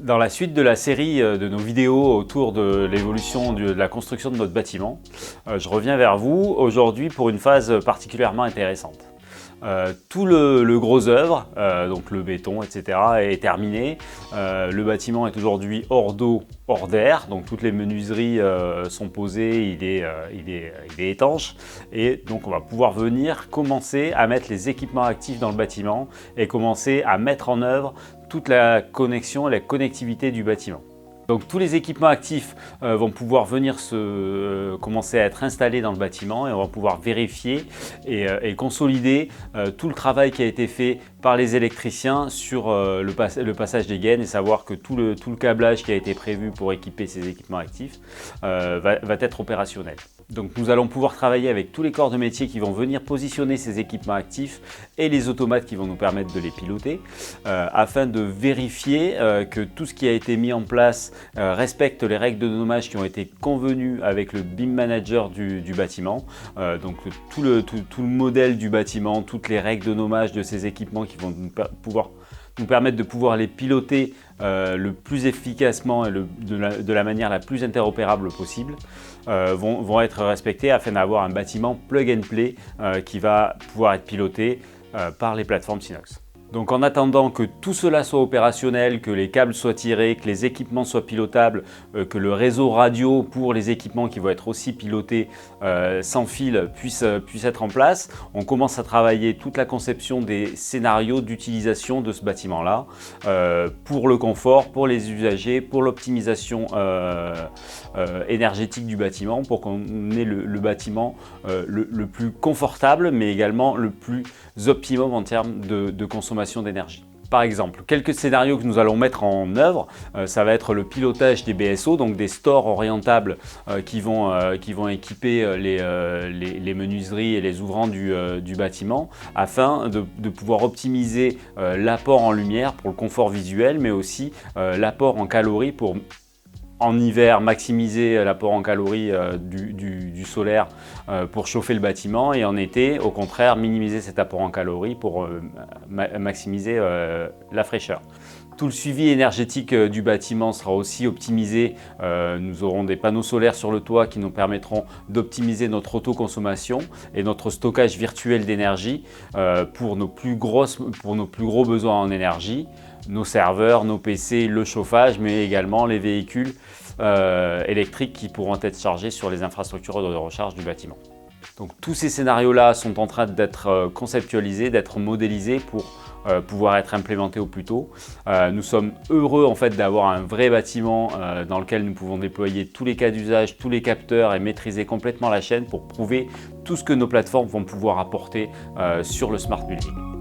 Dans la suite de la série de nos vidéos autour de l'évolution de la construction de notre bâtiment, je reviens vers vous aujourd'hui pour une phase particulièrement intéressante. Tout le gros œuvre, donc le béton, etc. est terminé. Le bâtiment est aujourd'hui hors d'eau, hors d'air, donc toutes les menuiseries sont posées, il est étanche. Et donc on va pouvoir venir commencer à mettre les équipements actifs dans le bâtiment et commencer à mettre en œuvre toute la connexion et la connectivité du bâtiment. Donc tous les équipements actifs vont pouvoir venir commencer à être installés dans le bâtiment et on va pouvoir vérifier et consolider tout le travail qui a été fait par les électriciens sur le passage des gaines et savoir que tout le câblage qui a été prévu pour équiper ces équipements actifs va être opérationnel. Donc nous allons pouvoir travailler avec tous les corps de métier qui vont venir positionner ces équipements actifs et les automates qui vont nous permettre de les piloter afin de vérifier que tout ce qui a été mis en place respecte les règles de nommage qui ont été convenues avec le BIM manager du bâtiment. Donc tout le modèle du bâtiment, toutes les règles de nommage de ces équipements qui vont nous permettre de pouvoir les piloter le plus efficacement et de la manière la plus interopérable possible vont être respectés afin d'avoir un bâtiment plug and play qui va pouvoir être piloté par les plateformes Synox. Donc en attendant que tout cela soit opérationnel, que les câbles soient tirés, que les équipements soient pilotables, que le réseau radio pour les équipements qui vont être aussi pilotés sans fil puisse être en place, on commence à travailler toute la conception des scénarios d'utilisation de ce bâtiment-là pour le confort, pour les usagers, pour l'optimisation énergétique du bâtiment, pour qu'on ait le bâtiment le plus confortable, mais également le plus optimum en termes de consommation d'énergie. Par exemple, quelques scénarios que nous allons mettre en œuvre, ça va être le pilotage des BSO, donc des stores orientables qui vont équiper les menuiseries et les ouvrants du bâtiment afin de pouvoir optimiser l'apport en lumière pour le confort visuel, mais aussi l'apport en calories pour en hiver, maximiser l'apport en calories du solaire pour chauffer le bâtiment et en été, au contraire, minimiser cet apport en calories pour maximiser la fraîcheur. Tout le suivi énergétique du bâtiment sera aussi optimisé. Nous aurons des panneaux solaires sur le toit qui nous permettront d'optimiser notre autoconsommation et notre stockage virtuel d'énergie pour nos plus gros besoins en énergie, nos serveurs, nos PC, le chauffage, mais également les véhicules électriques qui pourront être chargés sur les infrastructures de recharge du bâtiment. Donc tous ces scénarios-là sont en train d'être conceptualisés, d'être modélisés pour pouvoir être implémentés au plus tôt. Nous sommes heureux en fait d'avoir un vrai bâtiment dans lequel nous pouvons déployer tous les cas d'usage, tous les capteurs et maîtriser complètement la chaîne pour prouver tout ce que nos plateformes vont pouvoir apporter sur le smart building.